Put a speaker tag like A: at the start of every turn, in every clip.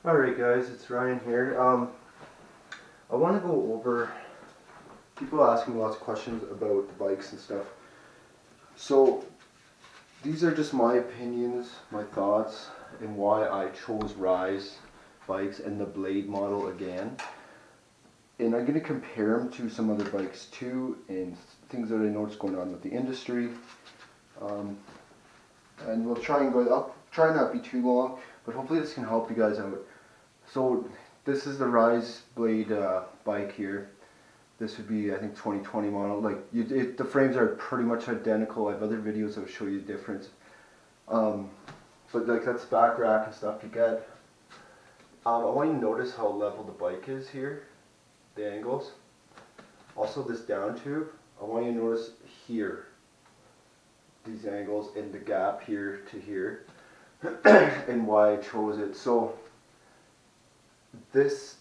A: Alright guys, it's Ryan here. I want to go over, people asking me lots of questions about the bikes and stuff. So these are just my opinions, my thoughts, and why I chose RIZE bikes and the Blade model again. And I'm going to compare them to some other bikes too, and things that I noticed going on with the industry. And we'll try and go, I'll try not to be too long, but hopefully this can help you guys out. So this is the RIZE Blade bike here. This would be, I think, 2020 model. Like the frames are pretty much identical. I have other videos that will show you the difference. But like that's back rack and stuff you get. I want you to notice how level the bike is here, the angles. Also this down tube, I want you to notice here, these angles and the gap here to here, and why I chose it. So this,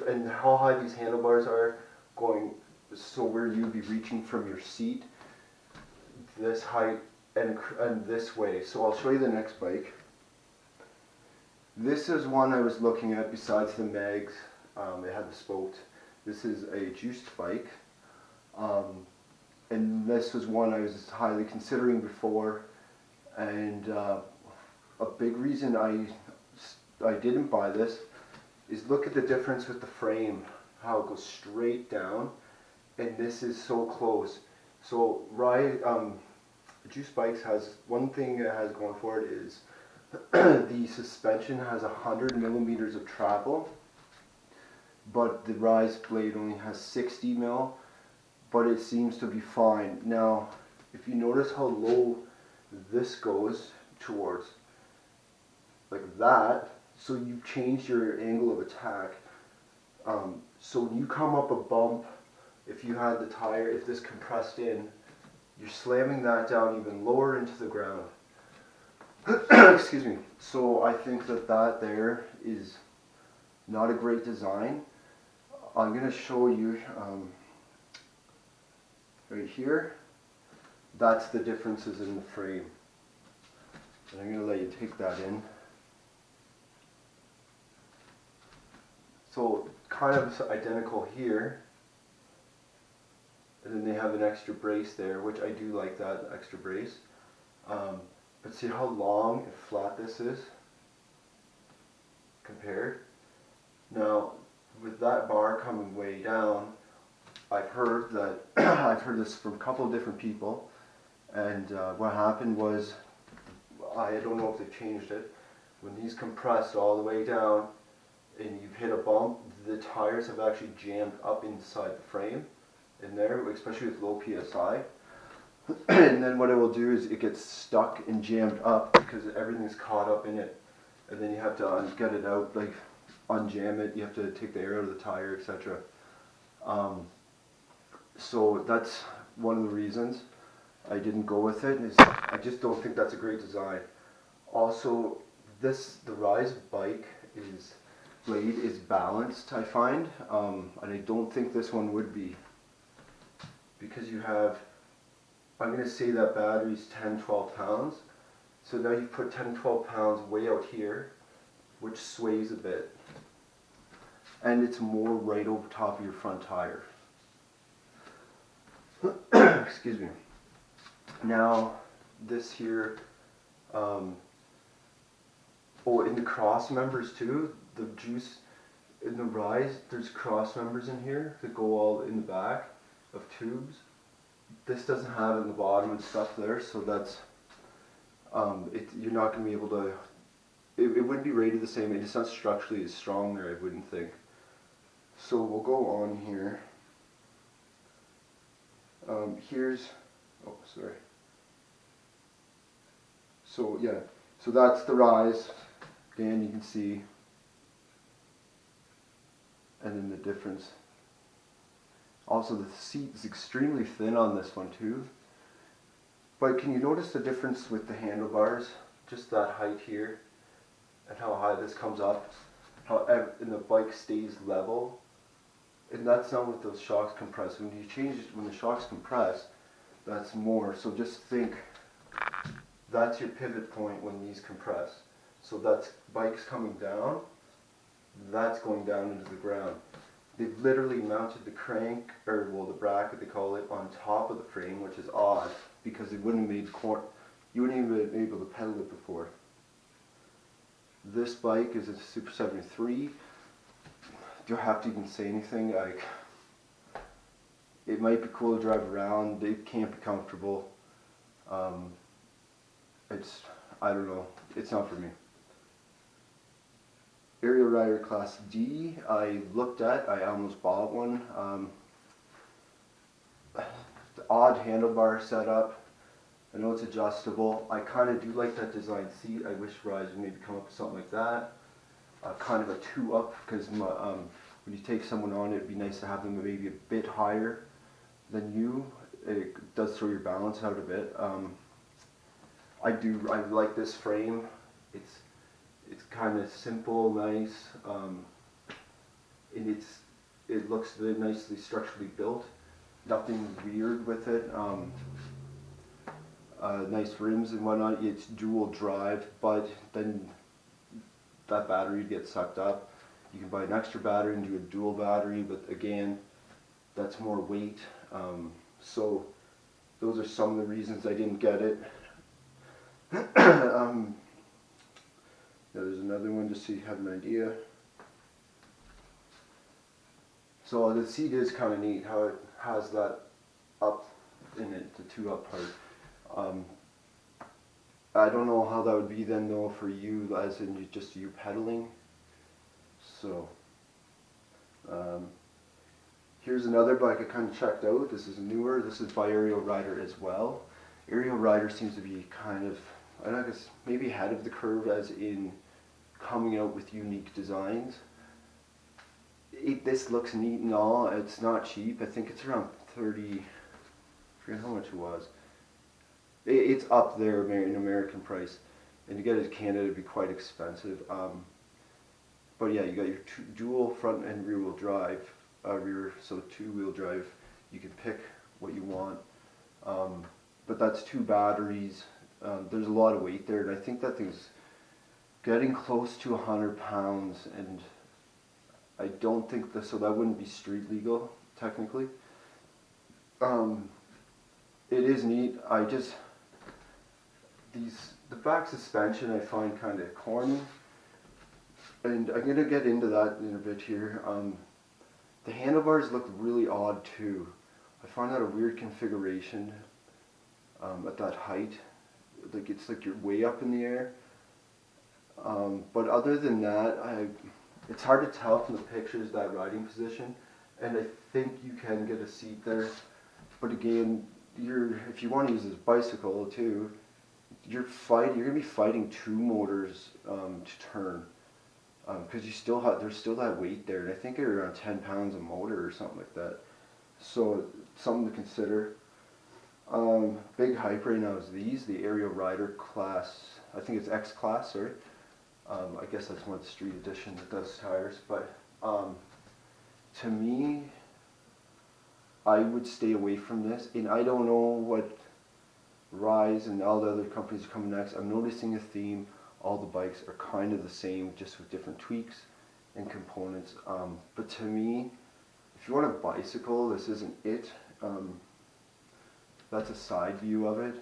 A: and how high these handlebars are going, so where you'd be reaching from your seat, this height and this way. So I'll show you the next bike. This is one I was looking at besides the mags. It had the spoked. This is a juiced bike, and this was one I was highly considering before. And a big reason I didn't buy this is look at the difference with the frame, how it goes straight down, and this is so close. So Juice Bikes has one thing it has going for it is the suspension has 100 millimeters of travel, but the RIZE Blade only has 60 mil, but it seems to be fine. Now, if you notice how low this goes towards, like that, so you've changed your angle of attack. So when you come up a bump, if you had the tire, if this compressed in, you're slamming that down even lower into the ground. Excuse me. So I think that there is not a great design. I'm going to show you right here. That's the differences in the frame. And I'm going to let you take that in. So kind of identical here, and then they have an extra brace there, which I do like that extra brace. But see how long and flat this is compared. Now with that bar coming way down, I've heard that I've heard this from a couple of different people, and what happened was, I don't know if they've changed it, when these compressed all the way down and you've hit a bump, the tires have actually jammed up inside the frame in there, especially with low PSI. And then what it will do is it gets stuck and jammed up because everything's caught up in it, and then you have to get it out, like unjam it, you have to take the air out of the tire, etc. So that's one of the reasons I didn't go with it, is I just don't think that's a great design. Also, the RIZE bike blade is balanced, I find, and I don't think this one would be, because you have, I'm going to say that battery's 10-12 pounds, so now you put 10-12 pounds way out here, which sways a bit, and it's more right over top of your front tire. Excuse me. Now this here, oh, in the cross members too, the Juice in the RIZE, there's cross members in here that go all in the back of tubes. This doesn't have it in the bottom and stuff there, so that's you're not going to be able to, it wouldn't be rated the same. It's not structurally as strong there, I wouldn't think. So we'll go on here. Here's, oh sorry. So yeah, so that's the RIZE. Again, you can see, and then the difference. Also, the seat is extremely thin on this one too. But can you notice the difference with the handlebars? Just that height here, and how high this comes up, how and the bike stays level. And that's not with those shocks compress. When you change it, when the shocks compress, that's more. So just think, that's your pivot point when these compress. So that's bikes coming down, that's going down into the ground. They've literally mounted the crank, or well, the bracket they call it, on top of the frame, which is odd because they wouldn't have made you wouldn't even have been able to pedal it before. This bike is a Super 73. Do I have to even say anything? Like, it might be cool to drive around. It can't be comfortable. I don't know. It's not for me. Aerial Rider Class D, I looked at. I almost bought one. The odd handlebar setup. I know it's adjustable. I kind of do like that design seat. I wish RIZE would maybe come up with something like that. Kind of a 2-up, because when you take someone on, it'd be nice to have them maybe a bit higher than you. It does throw your balance out a bit. I like this frame. It's kind of simple, nice, and it looks very nicely structurally built. Nothing weird with it. Nice rims and whatnot. It's dual drive, but then that battery gets sucked up. You can buy an extra battery and do a dual battery, but again, that's more weight. So those are some of the reasons I didn't get it. There's another one just so you have an idea. So the seat is kind of neat how it has that up in it, the 2-up part. I don't know how that would be then though for you, as in just you pedaling. So here's another bike I kind of checked out. This is newer. This is by Aerial Rider as well. Aerial Rider seems to be kind of, I guess, maybe ahead of the curve, as in coming out with unique designs. This looks neat and all. It's not cheap. I think it's around 30, I forget how much it was. It's up there in American price, and to get it in Canada it'd be quite expensive. But yeah, you got your dual front and rear wheel drive, so 2-wheel drive. You can pick what you want, but that's 2 batteries. There's a lot of weight there, and I think that thing's getting close to 100 pounds, and I don't think so that wouldn't be street legal technically. It is neat. The back suspension I find kind of corny, and I'm going to get into that in a bit here. The handlebars look really odd too. I find that a weird configuration at that height. Like, it's like you're way up in the air. But other than that, it's hard to tell from the pictures that riding position, and I think you can get a seat there. But again, if you want to use this bicycle too, you're going to be fighting 2 motors to turn, because there's still that weight there, and I think they're around 10 pounds a motor or something like that. So something to consider. Big hype right now is the Aerial Rider Class. I think it's X Class, sorry. I guess that's more the street edition that does tires, but to me, I would stay away from this, and I don't know what RIZE and all the other companies are coming next. I'm noticing a theme. All the bikes are kind of the same, just with different tweaks and components. But to me, if you want a bicycle, this isn't it. That's a side view of it.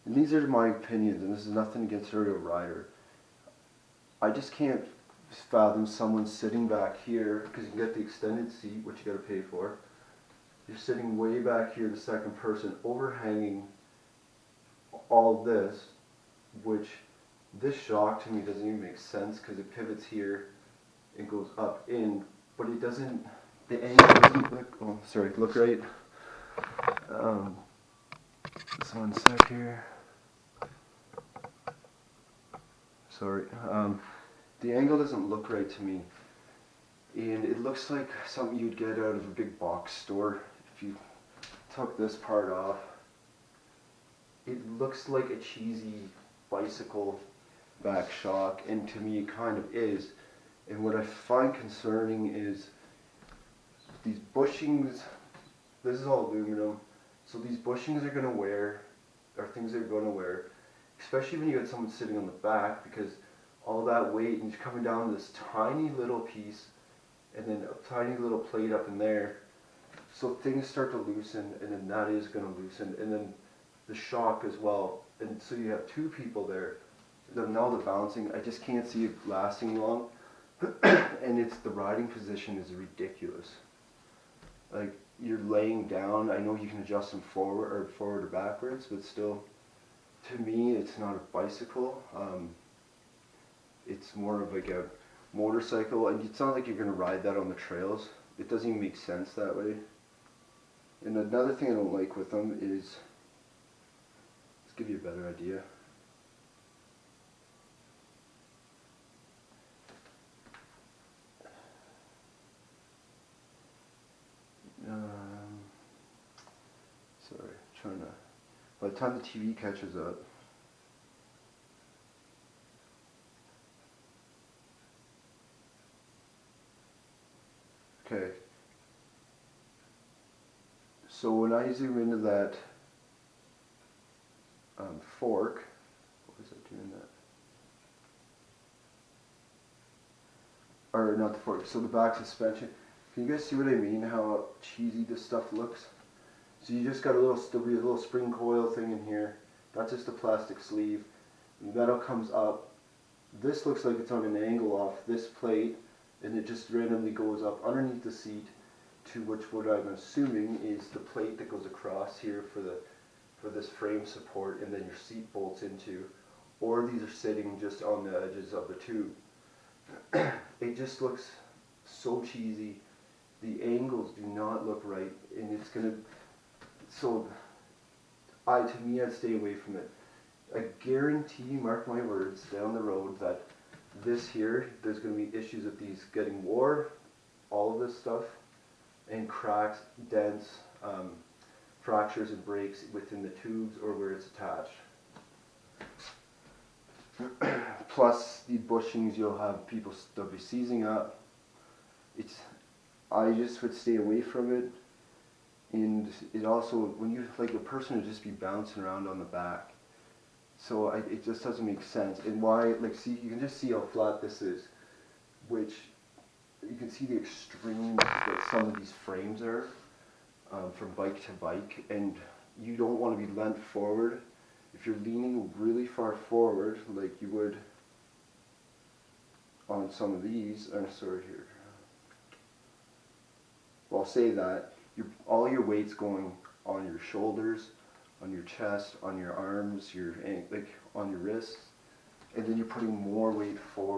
A: And these are my opinions, and this is nothing against Aerial Rider. I just can't fathom someone sitting back here, because you can get the extended seat, which you got to pay for. You're sitting way back here, the second person, overhanging all this, which this shock to me doesn't even make sense, because it pivots here and goes up in, but it doesn't, the angle doesn't look right. Just one sec here. Sorry. The angle doesn't look right to me, and it looks like something you'd get out of a big box store. If you took this part off, it looks like a cheesy bicycle back shock, and to me it kind of is. And what I find concerning is these bushings. This is all aluminum, so these bushings are going to wear, or things are going to wear, especially when you get someone sitting on the back, because all that weight, and you're coming down this tiny little piece, and then a tiny little plate up in there. So things start to loosen, and then that is going to loosen, and then the shock as well. And so you have two people there. Then now the bouncing, I just can't see it lasting long. And it's the riding position is ridiculous. Like, you're laying down. I know you can adjust them forward or backwards, but still, to me, it's not a bicycle. It's more of like a motorcycle, and it's not like you're going to ride that on the trails. It doesn't even make sense that way. And another thing I don't like with them is, let's give you a better idea. Sorry, trying to, by the time the TV catches up. Okay. So when I zoom into that fork, what is it doing that? Or not the fork, so the back suspension. Can you guys see what I mean, how cheesy this stuff looks? So you just got a little spring coil thing in here. That's just a plastic sleeve. The metal comes up. This looks like it's on an angle off this plate, and it just randomly goes up underneath the seat to which what I'm assuming is the plate that goes across here for this frame support, and then your seat bolts into, or these are sitting just on the edges of the tube. It just looks so cheesy. The angles do not look right, and it's gonna. So, to me, I'd stay away from it. I guarantee, mark my words, down the road that this here, there's going to be issues with these getting wore, all of this stuff, and cracks, dents, fractures and breaks within the tubes or where it's attached. Plus, the bushings, you'll have people, they'll be seizing up. I just would stay away from it. And it also, when you, like, a person would just be bouncing around on the back. So it just doesn't make sense. And why, like, see, you can just see how flat this is, which you can see the extreme that some of these frames are from bike to bike. And you don't want to be leant forward. If you're leaning really far forward, like you would on some of these, I'm sorry here. Well, I'll say that. All your weight's going on your shoulders, on your chest, on your arms, like on your wrists, and then you're putting more weight forward.